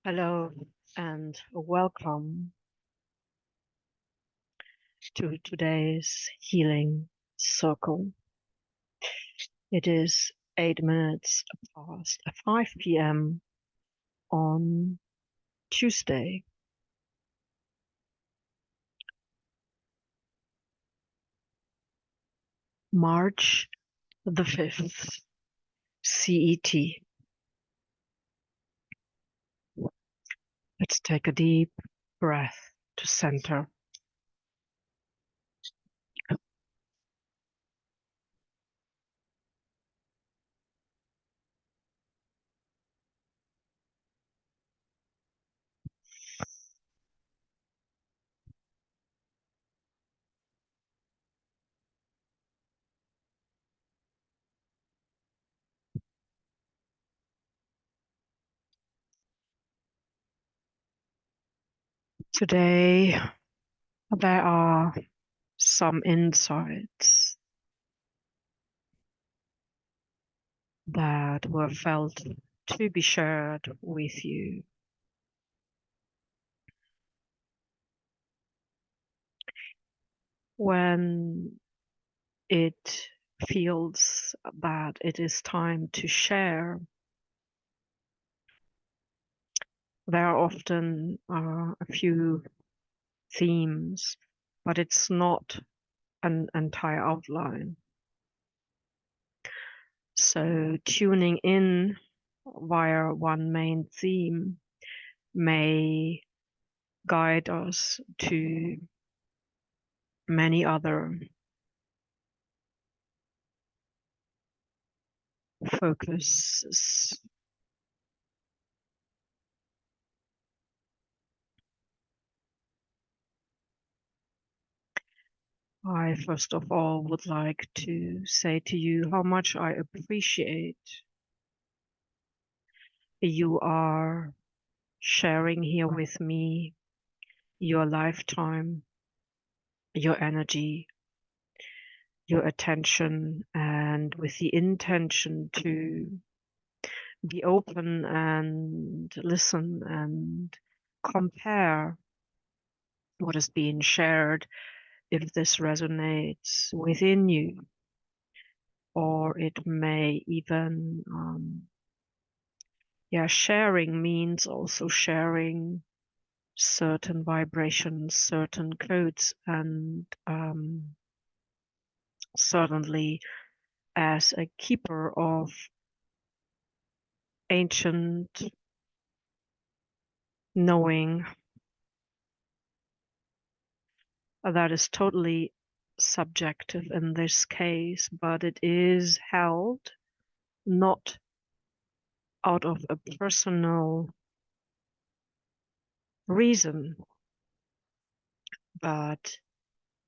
Hello and welcome to today's healing circle. It is 8 minutes past 5 p.m. on Tuesday, March the 5th, CET. Let's take a deep breath to center. Today, there are some insights that were felt to be shared with you. When it feels that it is time to share, there are often a few themes, but it's not an entire outline. So tuning in via one main theme may guide us to many other focuses. I first of all would like to say to you how much I appreciate you are sharing here with me your lifetime, your energy, your attention, and with the intention to be open and listen and compare what is being shared, if this resonates within you, or it may even, sharing means also sharing certain vibrations, certain codes, and certainly as a keeper of ancient knowing, that is totally subjective in this case, but it is held not out of a personal reason, but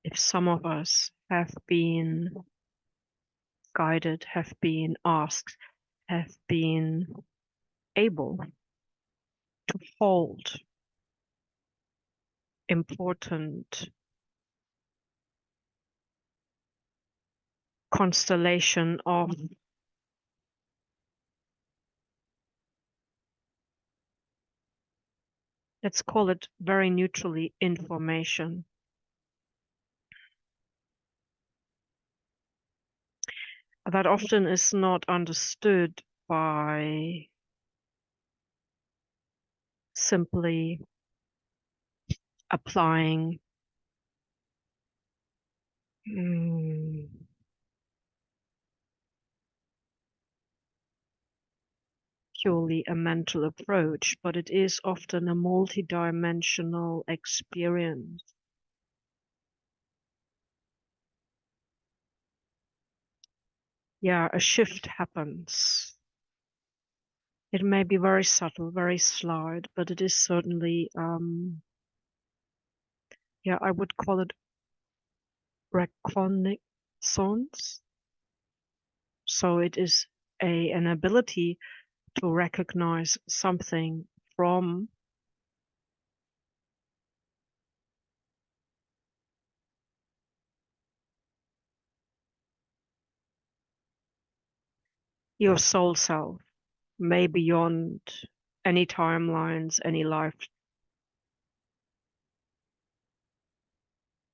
if some of us have been guided, have been asked, have been able to hold important constellation of let's call it very neutrally information. That often is not understood by simply applying purely a mental approach, but it is often a multidimensional experience. Yeah, a shift happens. It may be very subtle, very slight, but it is certainly, I would call it reconnaissance. So it is an ability to recognize something from your soul self, may beyond any timelines, any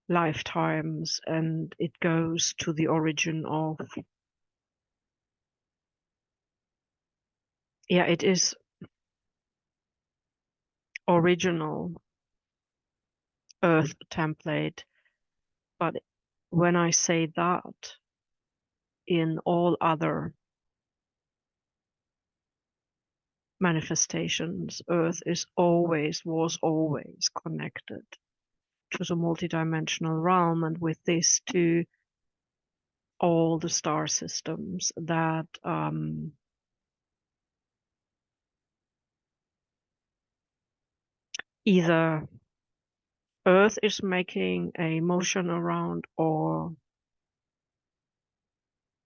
lifetimes, and it goes to the origin of, it is original earth template. But when I say that, in all other manifestations, earth was always connected to the multidimensional realm, and with this to all the star systems that either earth is making a motion around, or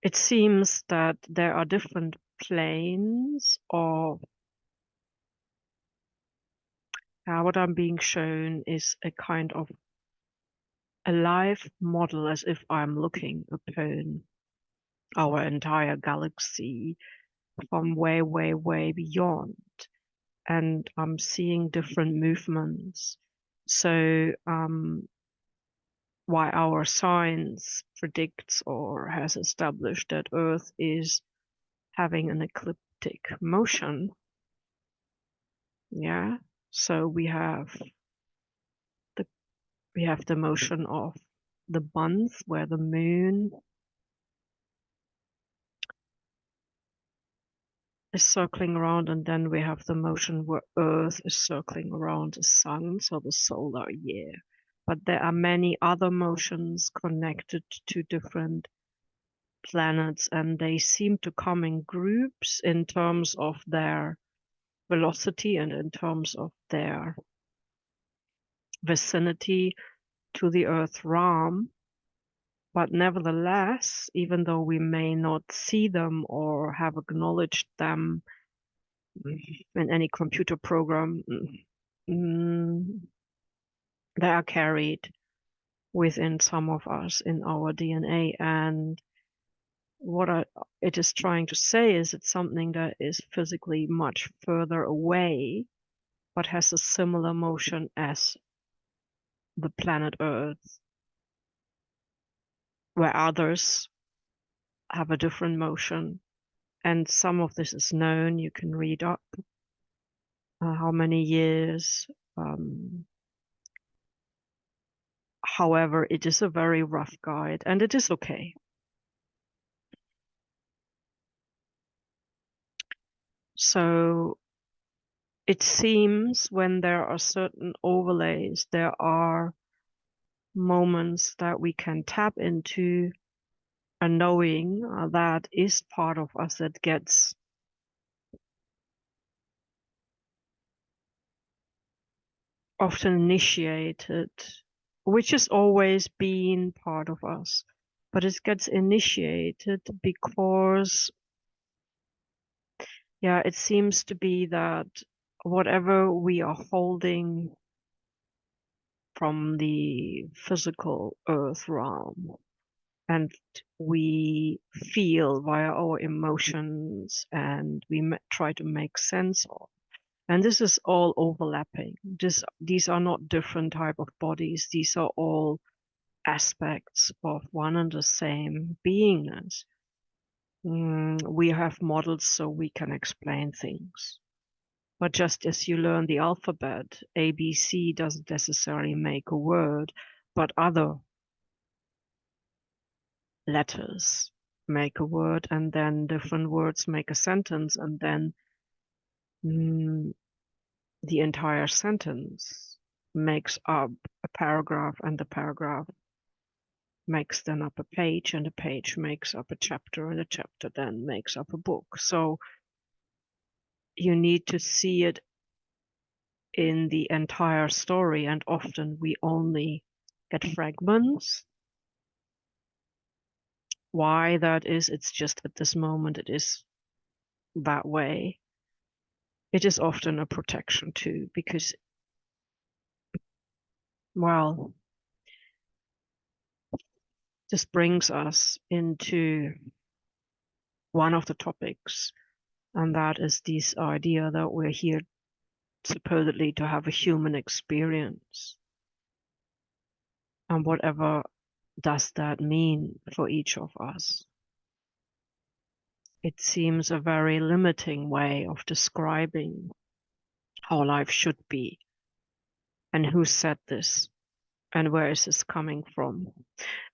it seems that there are different planes of what I'm being shown is a kind of a live model, as if I'm looking upon our entire galaxy from way, way, way beyond. And I'm seeing different movements. So why our science predicts or has established that Earth is having an ecliptic motion. Yeah. So we have the motion of the month where the moon is circling around, and then we have the motion where Earth is circling around the sun, so the solar year. But there are many other motions connected to different planets, and they seem to come in groups in terms of their velocity and in terms of their vicinity to the Earth realm. But nevertheless, even though we may not see them or have acknowledged them in any computer program, they are carried within some of us in our DNA. And what it is trying to say is it's something that is physically much further away, but has a similar motion as the planet Earth, where others have a different motion. And some of this is known. You can read up how many years. However, it is a very rough guide, and it is okay. So it seems when there are certain overlays, there are moments that we can tap into a knowing that is part of us that gets often initiated, which has always been part of us, but it gets initiated because, it seems to be that whatever we are holding from the physical earth realm and we feel via our emotions and we try to make sense of. And this is all overlapping. These are not different type of bodies. These are all aspects of one and the same beingness. We have models so we can explain things. But just as you learn the alphabet, ABC doesn't necessarily make a word, but other letters make a word, and then different words make a sentence, and then the entire sentence makes up a paragraph, and the paragraph makes then up a page, and a page makes up a chapter, and a chapter then makes up a book. So you need to see it in the entire story, and often we only get fragments. Why that is, it's just at this moment it is that way. It is often a protection too, because, well, this brings us into one of the topics, and that is this idea that we're here supposedly to have a human experience. And whatever does that mean for each of us? It seems a very limiting way of describing how life should be. And who said this? And where is this coming from?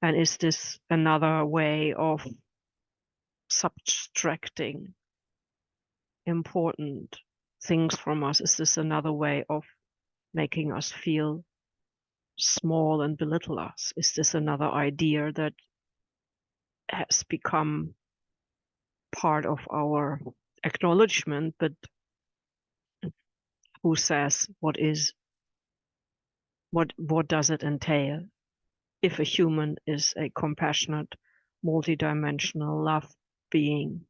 And is this another way of subtracting important things from us? Is this another way of making us feel small and belittle us? Is this another idea that has become part of our acknowledgement, but who says what does it entail? If a human is a compassionate, multidimensional love being,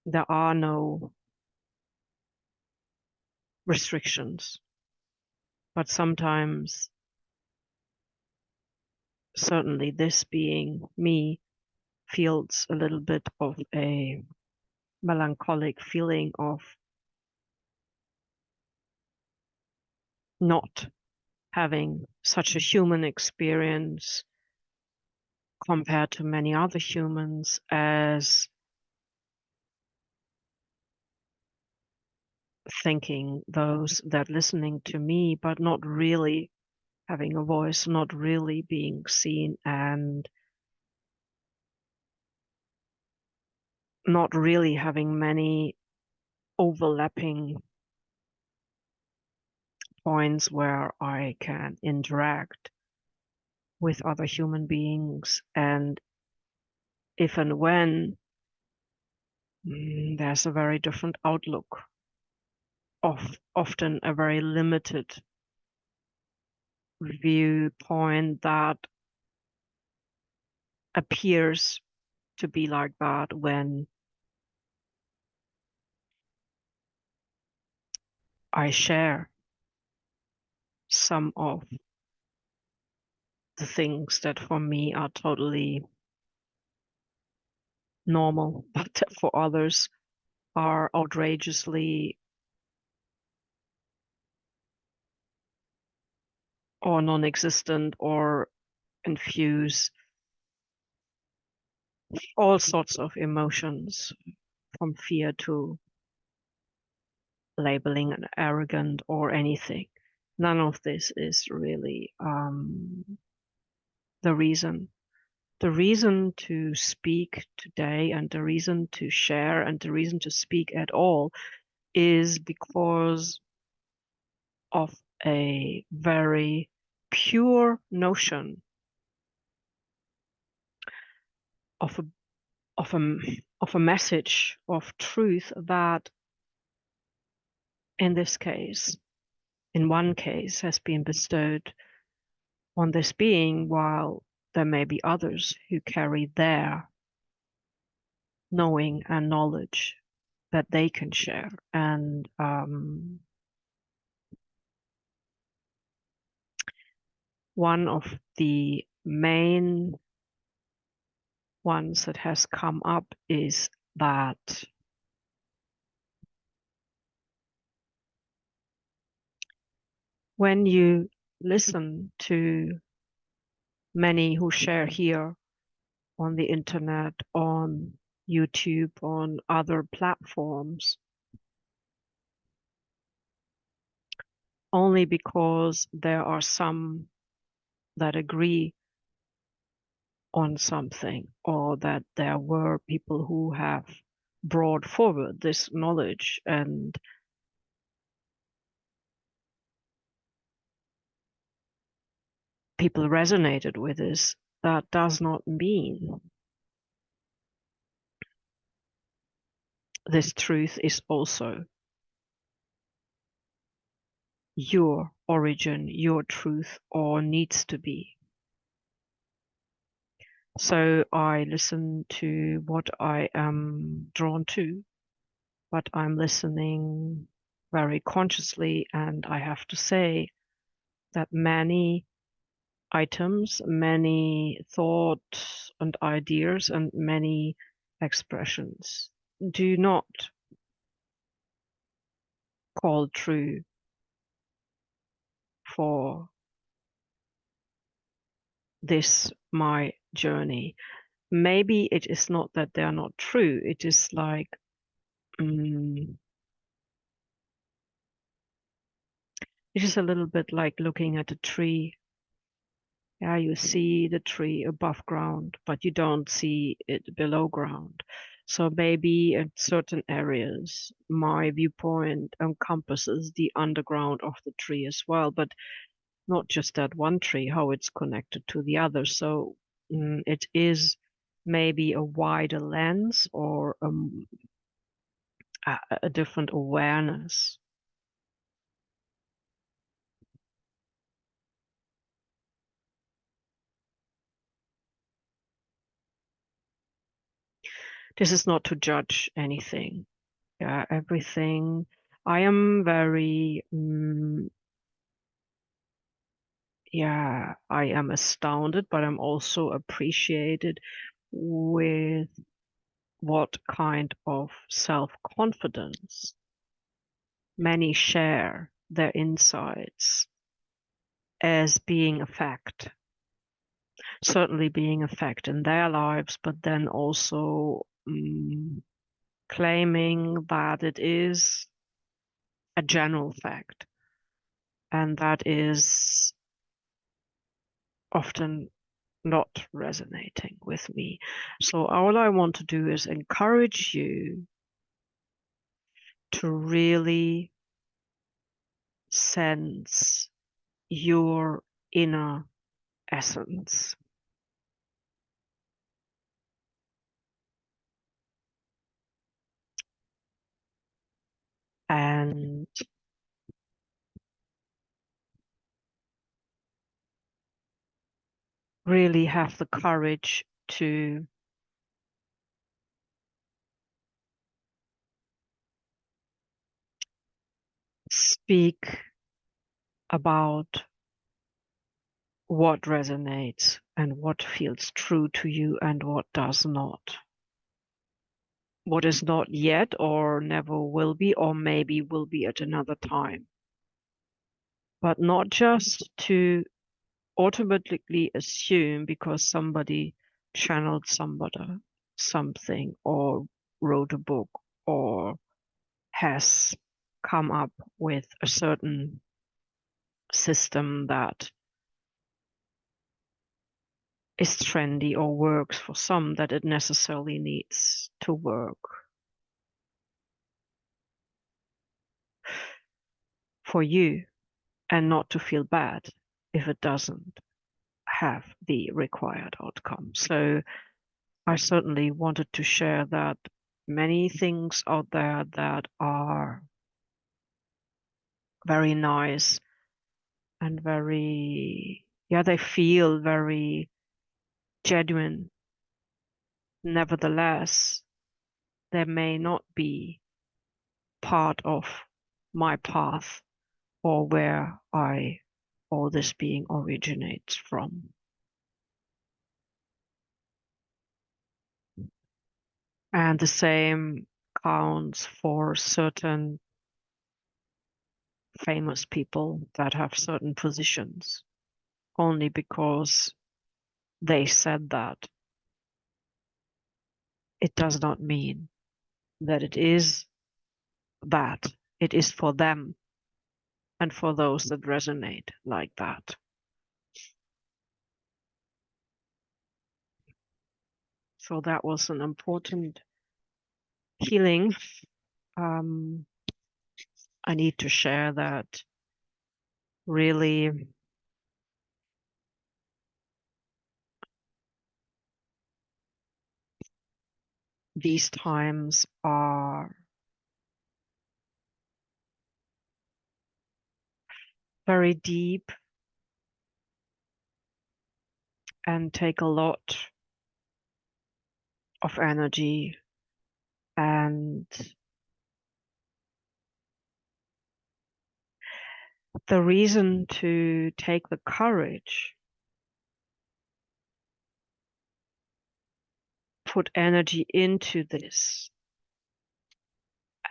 there are no restrictions. But sometimes, certainly this being me, feels a little bit of a melancholic feeling of not having such a human experience compared to many other humans, as thinking those that listening to me, but not really having a voice, not really being seen, and not really having many overlapping points where I can interact with other human beings. And if and when there's a very different outlook, often a very limited viewpoint that appears to be like that when I share some of the things that for me are totally normal, but for others are outrageously or non-existent, or infuse all sorts of emotions, from fear to labeling and arrogant or anything. None of this is really the reason. The reason to speak today, and the reason to share, and the reason to speak at all, is because of a very pure notion of a message of truth that, in this case, in one case, has been bestowed on this being, while there may be others who carry their knowing and knowledge that they can share. And one of the main ones that has come up is that when you listen to many who share here on the internet, on YouTube, on other platforms, only because there are some that agree on something, or that there were people who have brought forward this knowledge and people resonated with this, that does not mean this truth is also your origin, your truth, or needs to be. So I listen to what I am drawn to, but I'm listening very consciously, and I have to say that many items, many thoughts and ideas, and many expressions do not called true for this my journey. Maybe it is not that they are not true. It is like it is a little bit like looking at a tree. Yeah, you see the tree above ground, but you don't see it below ground. So maybe in certain areas, my viewpoint encompasses the underground of the tree as well, but not just that one tree, how it's connected to the other. So it is maybe a wider lens or a different awareness. This is not to judge anything. Yeah, everything. I am very, yeah, I am astounded, but I'm also appreciated with what kind of self-confidence many share their insights as being a fact, certainly being a fact in their lives, but then also claiming that it is a general fact, and that is often not resonating with me. So all I want to do is encourage you to really sense your inner essence and really have the courage to speak about what resonates and what feels true to you and what does not. What is not yet or never will be, or maybe will be at another time. But not just to automatically assume because somebody channeled something or wrote a book or has come up with a certain system that is trendy or works for some, that it necessarily needs to work for you, and not to feel bad if it doesn't have the required outcome. So I certainly wanted to share that many things out there that are very nice and very, yeah, they feel very genuine. Nevertheless, they may not be part of my path or where all this being originates from. And the same counts for certain famous people that have certain positions only because they said that. It does not mean that it is that. It is for them and for those that resonate like that. So that was an important healing. I need to share that really these times are very deep and take a lot of energy, and the reason to take the courage, put energy into this,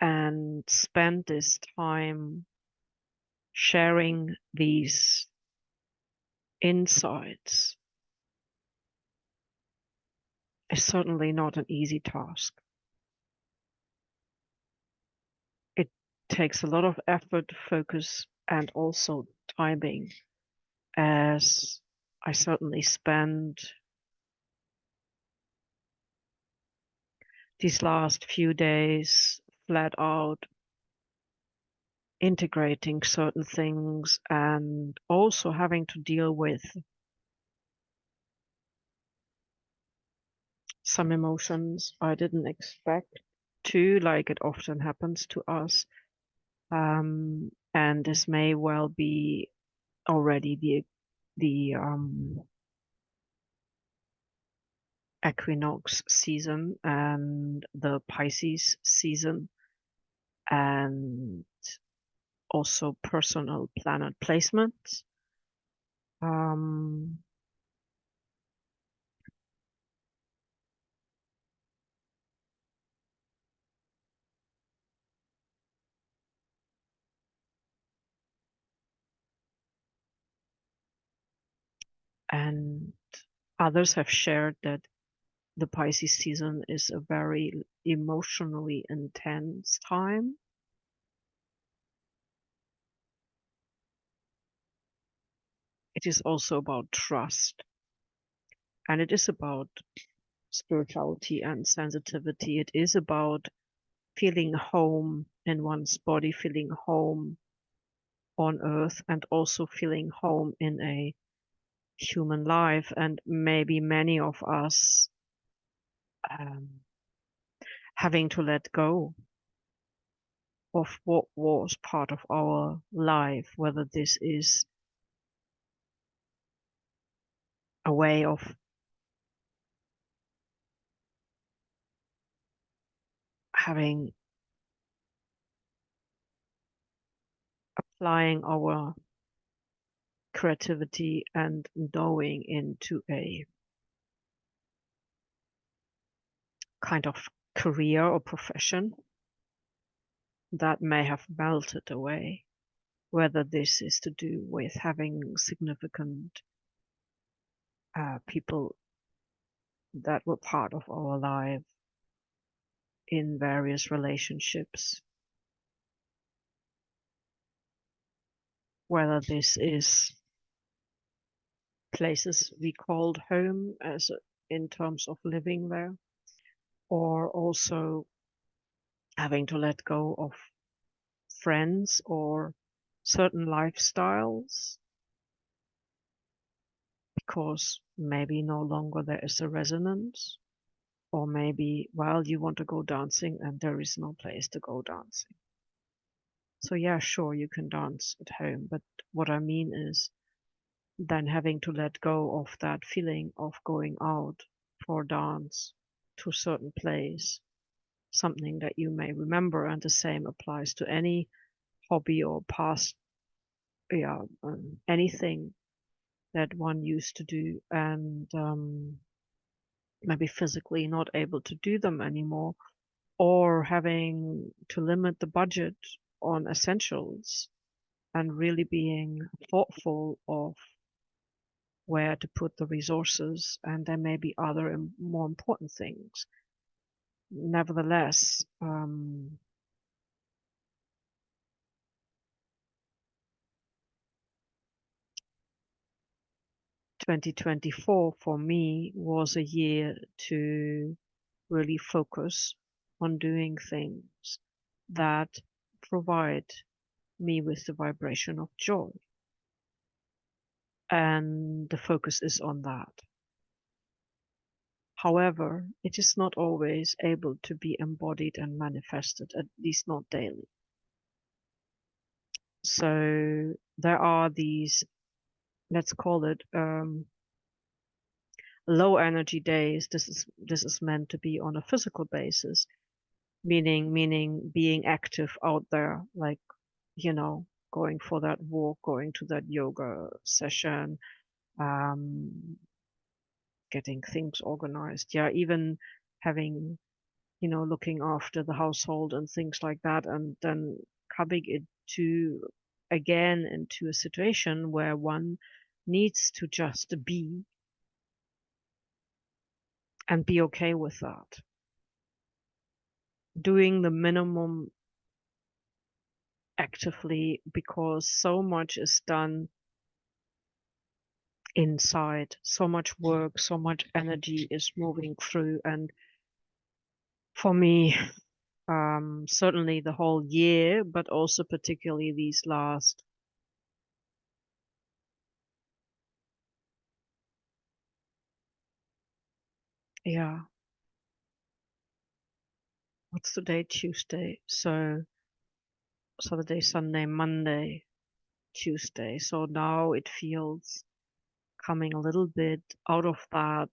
and spend this time sharing these insights is certainly not an easy task. It takes a lot of effort, focus, and also timing, as I certainly spend these last few days flat out integrating certain things and also having to deal with some emotions I didn't expect to, like it often happens to us. And this may well be already the equinox season and the Pisces season, and also personal planet placements. And others have shared that the Pisces season is a very emotionally intense time. It is also about trust, and it is about spirituality and sensitivity. It is about feeling home in one's body, feeling home on earth, and also feeling home in a human life. And maybe many of us having to let go of what was part of our life, whether this is a way of having applying our creativity and knowing into a kind of career or profession that may have melted away, whether this is to do with having significant people that were part of our life in various relationships, whether this is places we called home as in terms of living there, or also having to let go of friends or certain lifestyles because maybe no longer there is a resonance, or maybe, well, you want to go dancing and there is no place to go dancing. So yeah, sure, you can dance at home, but what I mean is then having to let go of that feeling of going out for dance to a certain place, something that you may remember, and the same applies to any hobby or past, anything that one used to do, and maybe physically not able to do them anymore, or having to limit the budget on essentials and really being thoughtful of where to put the resources, and there may be other more important things. Nevertheless, 2024 for me was a year to really focus on doing things that provide me with the vibration of joy. And the focus is on that. However, it is not always able to be embodied and manifested, at least not daily. So there are these, let's call it low energy days. This is meant to be on a physical basis, meaning being active out there, like, going for that walk, going to that yoga session, getting things organized. Yeah, even having looking after the household and things like that, and then coming again into a situation where one needs to just be and be okay with that. Doing the minimum actively, because so much is done inside, so much work, so much energy is moving through. And for me, certainly the whole year, but also particularly these last, yeah, what's the day? Tuesday. So Saturday, Sunday, Monday, Tuesday. So now it feels coming a little bit out of that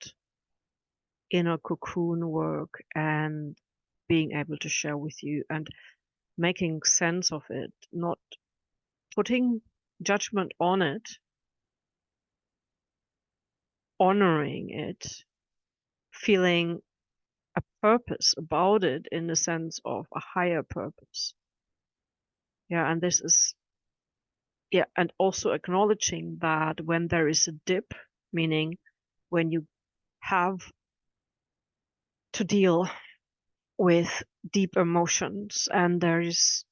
inner cocoon work and being able to share with you and making sense of it, not putting judgment on it, honoring it, feeling a purpose about it in the sense of a higher purpose. Yeah, and this is, yeah, and also acknowledging that when there is a dip, meaning when you have to deal with deep emotions and there is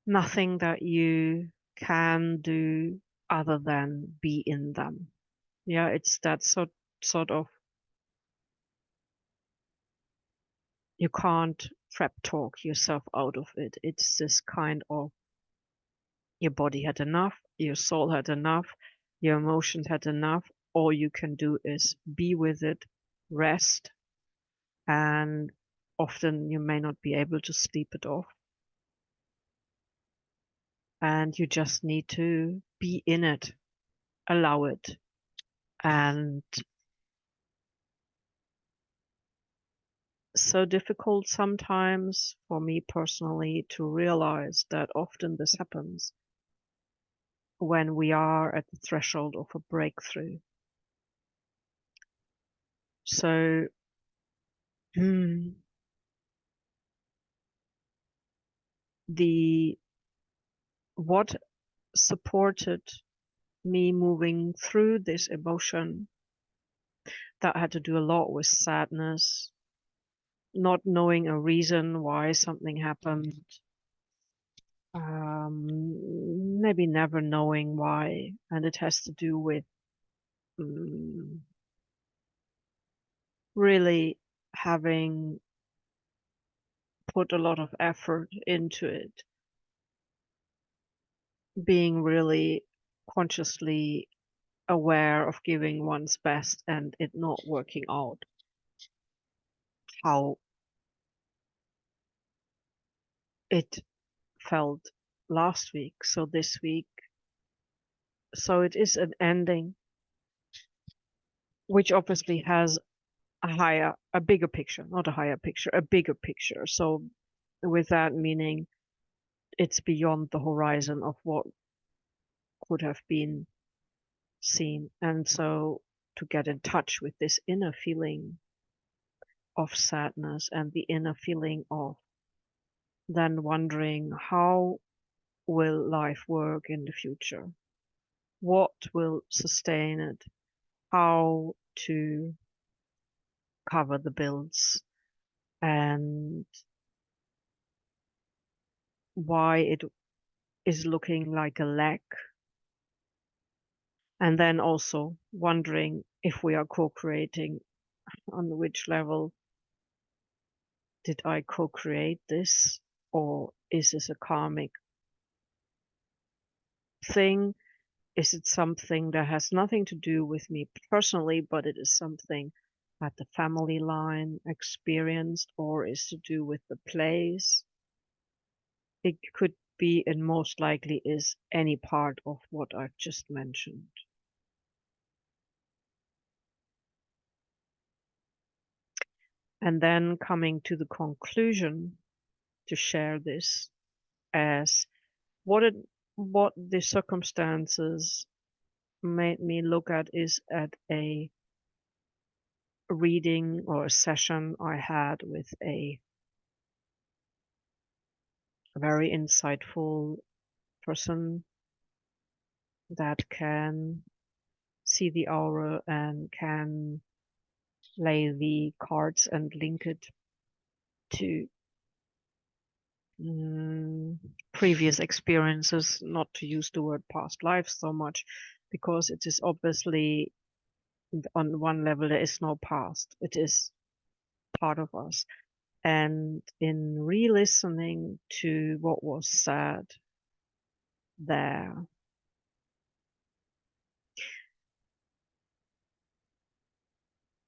nothing that you can do other than be in them. Yeah, it's that sort of, you can't prep talk yourself out of it. It's this kind of, your body had enough, your soul had enough, your emotions had enough. All you can do is be with it, rest, and often you may not be able to sleep it off. And you just need to be in it, allow it. And so difficult sometimes for me personally to realize that often this happens when we are at the threshold of a breakthrough. So what supported me moving through this emotion, that had to do a lot with sadness, not knowing a reason why something happened, maybe never knowing why, and it has to do with really having put a lot of effort into it, being really consciously aware of giving one's best and it not working out how it felt last week. So this week, so it is an ending, which obviously has a bigger picture, not a higher picture, a bigger picture. So with that meaning, it's beyond the horizon of what could have been seen. And so to get in touch with this inner feeling of sadness and the inner feeling of then wondering, how will life work in the future? What will sustain it? How to cover the bills? And why it is looking like a lack? And then also wondering if we are co-creating, on which level did I co-create this? Or is this a karmic thing? Is it something that has nothing to do with me personally, but it is something that the family line experienced, or is to do with the place? It could be, and most likely is, any part of what I've just mentioned. And then coming to the conclusion to share this as what the circumstances made me look at is at a reading or a session I had with a very insightful person that can see the aura and can lay the cards and link it to previous experiences, not to use the word past lives so much, because it is obviously on one level there is no past. It is part of us. And in re-listening to what was said there,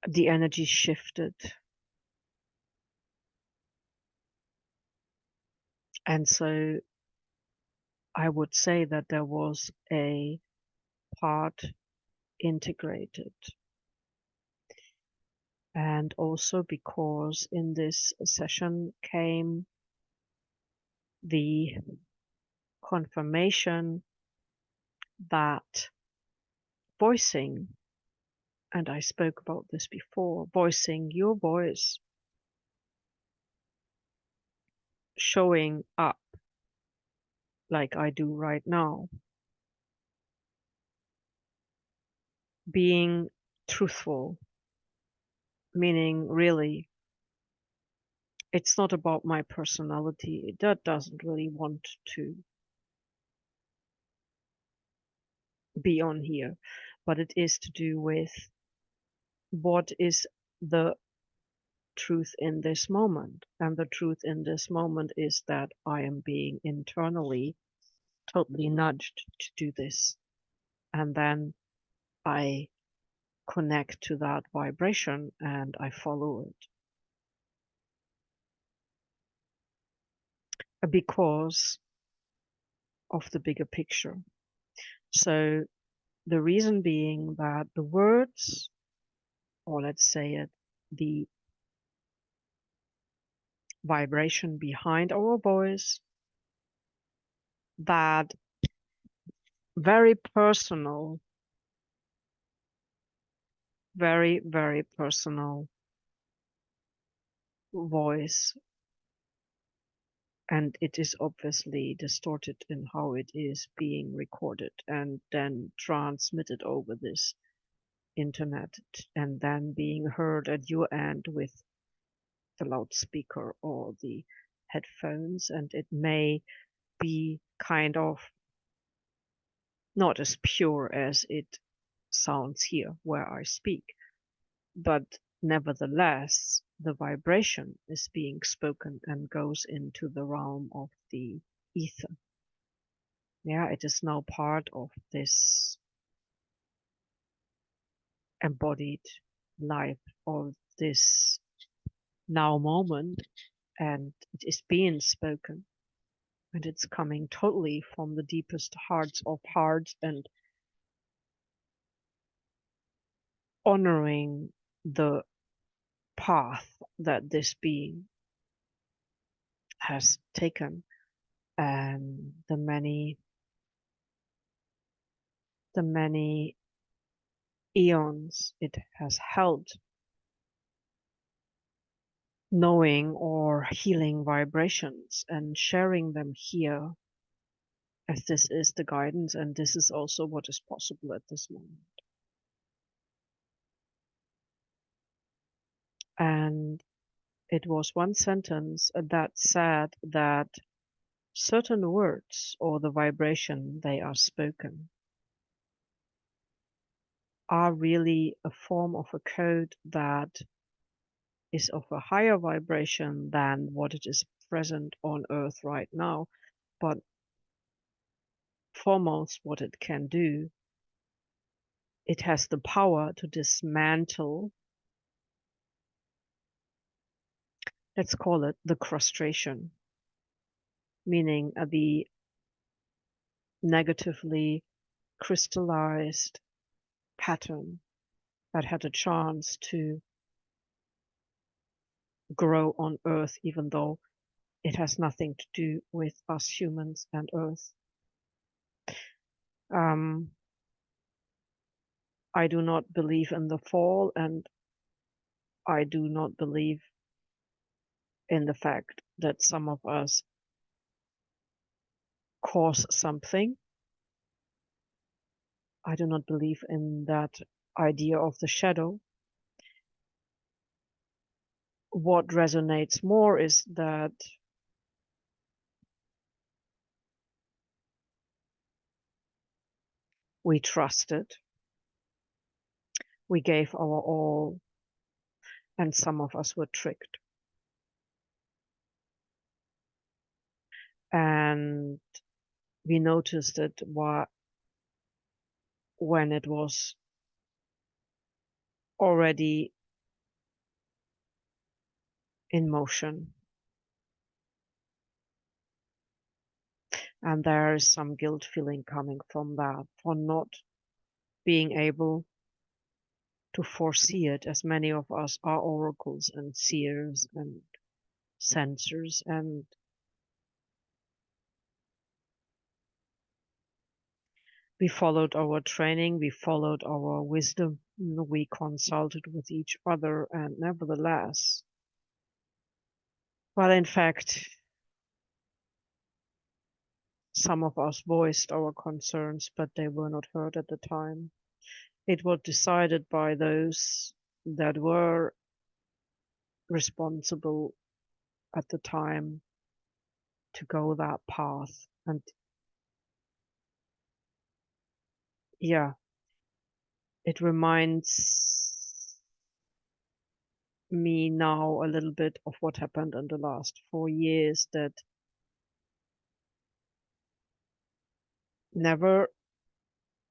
the energy shifted. And so I would say that there was a part integrated. And also because in this session came the confirmation that voicing, and I spoke about this before, voicing your voice, showing up like I do right now, being truthful, meaning really it's not about my personality. That doesn't really want to be on here, but it is to do with what is the truth in this moment. And the truth in this moment is that I am being internally totally nudged to do this. And then I connect to that vibration and I follow it. Because of the bigger picture. So the reason being that the words, or let's say it, the vibration behind our voice, that very personal, very, very personal voice, and it is obviously distorted in how it is being recorded and then transmitted over this internet and then being heard at your end with the loudspeaker or the headphones, and it may be kind of not as pure as it sounds here where I speak, but nevertheless the vibration is being spoken and goes into the realm of the ether. Yeah, it is now part of this embodied life of this now moment, and it is being spoken, and it's coming totally from the deepest hearts of hearts and honoring the path that this being has taken and the many eons it has held, knowing or healing vibrations and sharing them here, as this is the guidance and this is also what is possible at this moment. And it was one sentence that said that certain words or the vibration they are spoken are really a form of a code that is of a higher vibration than what it is present on earth right now. But foremost, what it can do, it has the power to dismantle, let's call it the crustration, meaning the negatively crystallized pattern that had a chance to grow on earth, even though it has nothing to do with us humans and earth. I do not believe in the fall, and I do not believe in the fact that some of us cause something. I do not believe in that idea of the shadow. What resonates more is that we trusted, we gave our all, and some of us were tricked. And we noticed it when it was already in motion. And there is some guilt feeling coming from that, for not being able to foresee it, as many of us are oracles and seers and sensors, and we followed our training, we followed our wisdom, we consulted with each other, and nevertheless, well, in fact, some of us voiced our concerns, but they were not heard at the time. It was decided by those that were responsible at the time to go that path. And yeah, it reminds me now a little bit of what happened in the last 4 years, that never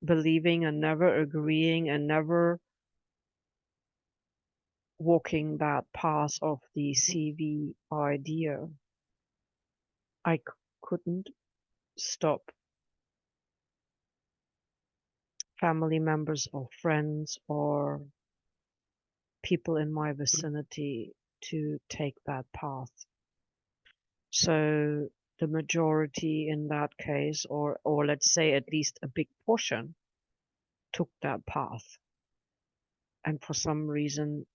believing and never agreeing and never walking that path of the CV idea, I couldn't stop family members or friends or people in my vicinity to take that path. So the majority in that case, or let's say at least a big portion, took that path. And for some reason,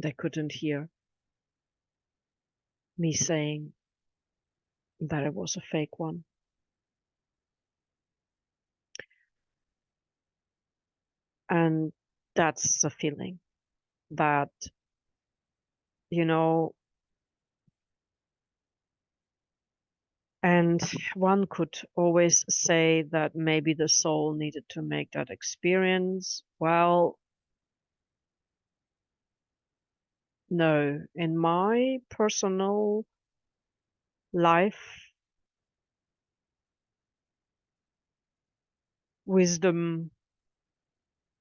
they couldn't hear me saying that it was a fake one. And that's the feeling that, you know, and one could always say that maybe the soul needed to make that experience. Well, no, in my personal life, wisdom,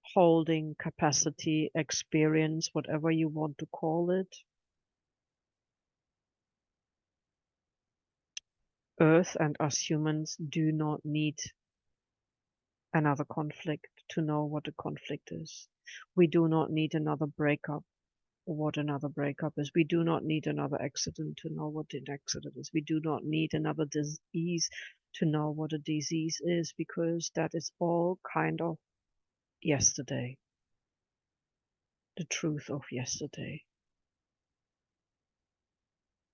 holding capacity, experience, whatever you want to call it, Earth and us humans do not need another conflict to know what a conflict is. We do not need another breakup or what another breakup is. We do not need another accident to know what an accident is. We do not need another disease to know what a disease is, because that is all kind of yesterday, the truth of yesterday.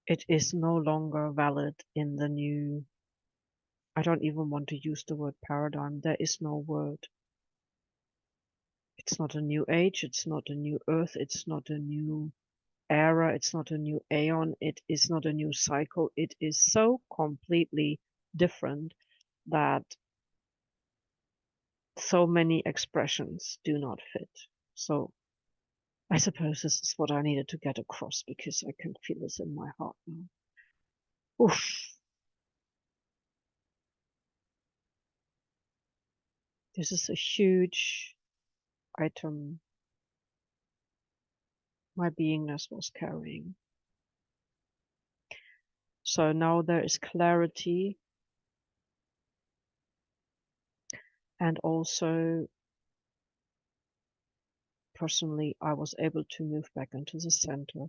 It is no longer valid in the new, I don't even want to use the word paradigm. There is no word. It's not a new age. It's not a new earth. It's not a new era. It's not a new aeon. It is not a new cycle. It is so completely different that so many expressions do not fit. So I suppose this is what I needed to get across, because I can feel this in my heart now. Oof. This is a huge item my beingness was carrying. So now there is clarity, and also personally I was able to move back into the center.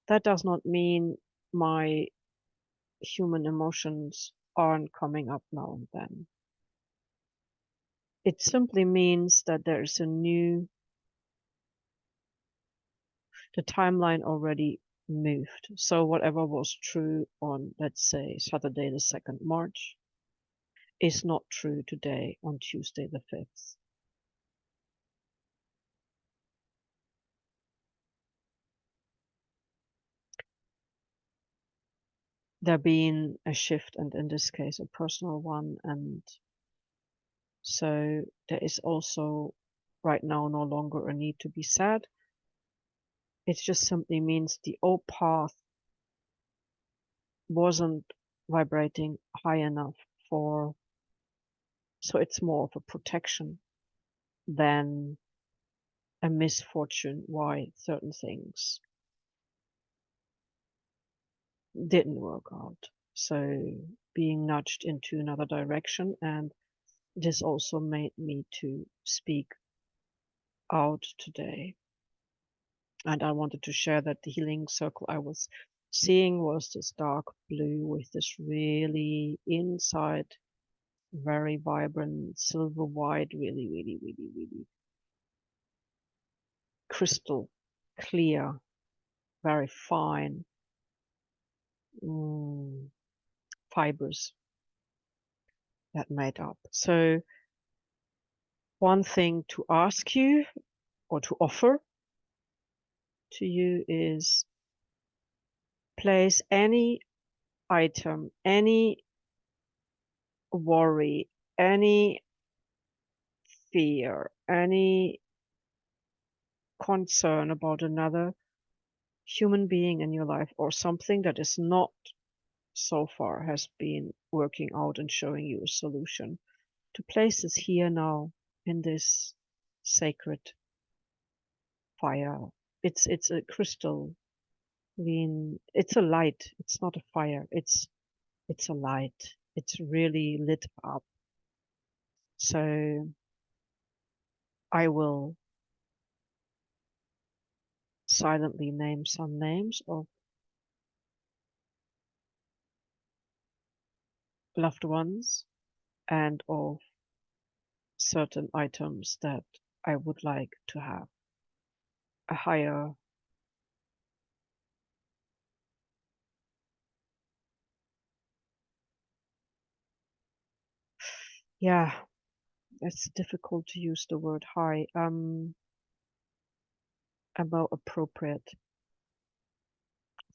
That does not mean my human emotions aren't coming up now and then. It simply means that there is a new The timeline already moved. So whatever was true on, let's say, Saturday the 2nd March is not true today on Tuesday the 5th. There being a shift, and in this case a personal one, and so there is also right now no longer a need to be sad. It just simply means the old path wasn't vibrating high enough for, so it's more of a protection than a misfortune why certain things didn't work out. So being nudged into another direction, and this also made me to speak out today. And I wanted to share that the healing circle I was seeing was this dark blue with this really inside very vibrant silver white, really crystal clear, very fine fibers that made up. So one thing to ask you or to offer to you is place any item, any worry, any fear, any concern about another human being in your life, or something that is not so far has been working out and showing you a solution, to place this here now in this sacred fire. It's a crystal lean, it's a light, it's not a fire, it's a light. It's really lit up. So I will silently name some names of loved ones and of certain items that I would like to have a higher, yeah, it's difficult to use the word high, a more appropriate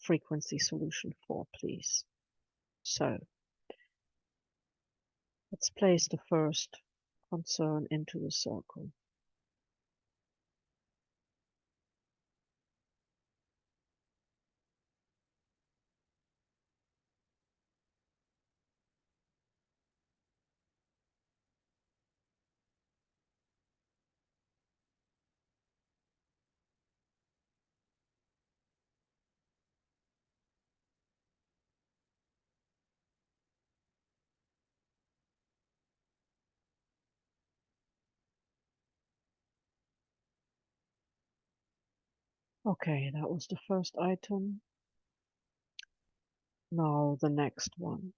frequency solution for, please. So let's place the first concern into the circle. Okay, that was the first item. Now the next one.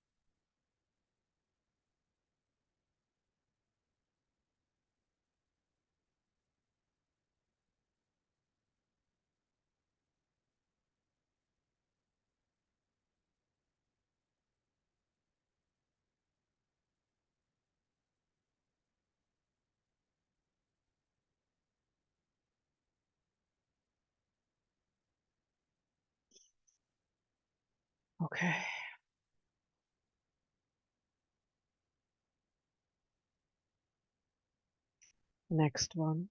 Okay. Next one.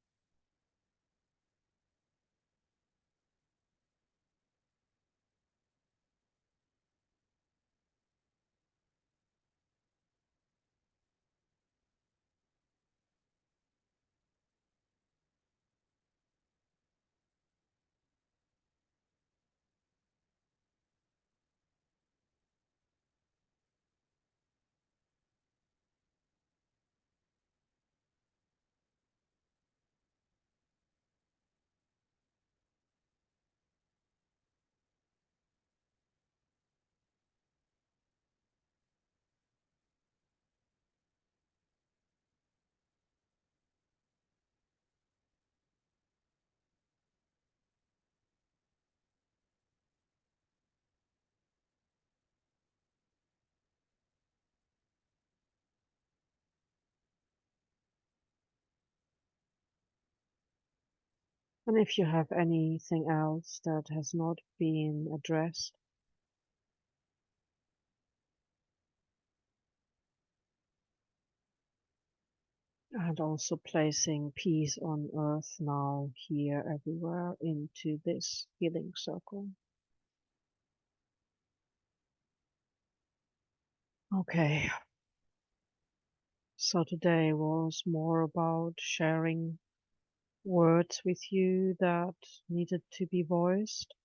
And if you have anything else that has not been addressed, and also placing peace on earth now, here, everywhere into this healing circle. Okay, so today was more about sharing words with you that needed to be voiced,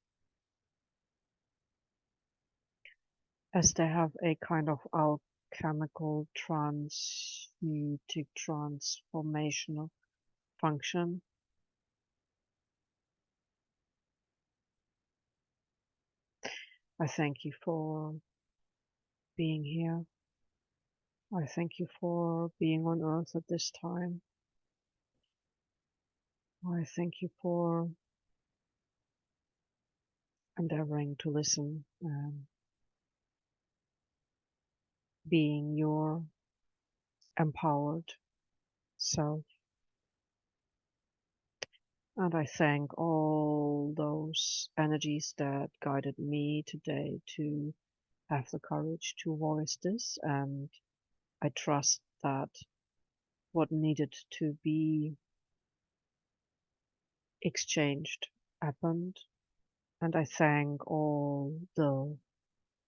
as they have a kind of alchemical transmutic transformational function. I thank you for being here. I thank you for being on earth at this time. I thank you for endeavoring to listen and being your empowered self. And I thank all those energies that guided me today to have the courage to voice this. And I trust that what needed to be exchanged happened. And I thank all the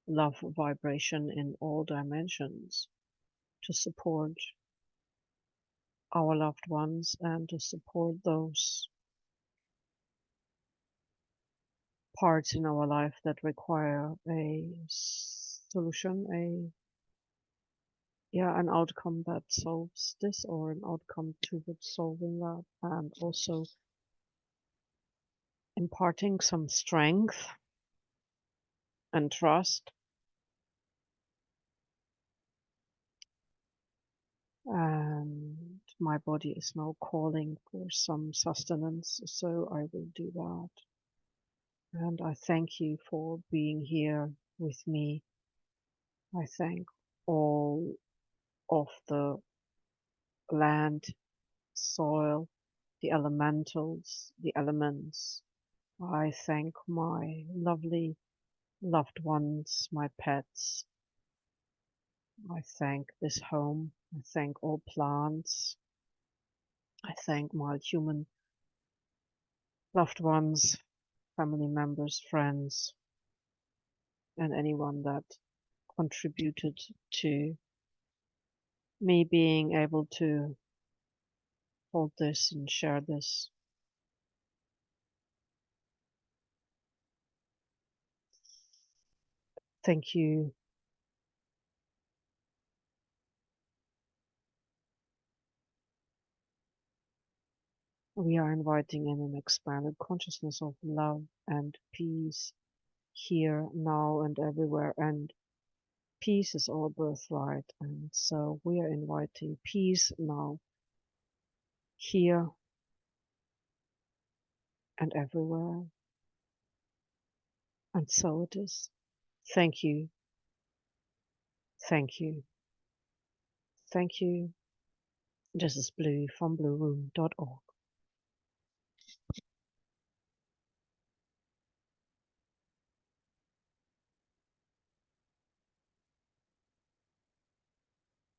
love vibration in all dimensions to support our loved ones and to support those parts in our life that require a solution, an outcome that solves this, or an outcome towards solving that, and also imparting some strength and trust. And my body is now calling for some sustenance, so I will do that. And I thank you for being here with me. I thank all of the land, soil, the elementals, the elements. I thank my lovely loved ones, my pets. I thank this home. I thank all plants. I thank my human loved ones, family members, friends, and anyone that contributed to me being able to hold this and share this. Thank you. We are inviting in an expanded consciousness of love and peace here, now, and everywhere. And peace is our birthright. And so we are inviting peace now, here, and everywhere. And so it is. Thank you. Thank you. Thank you. This is Blue from blueroom.org.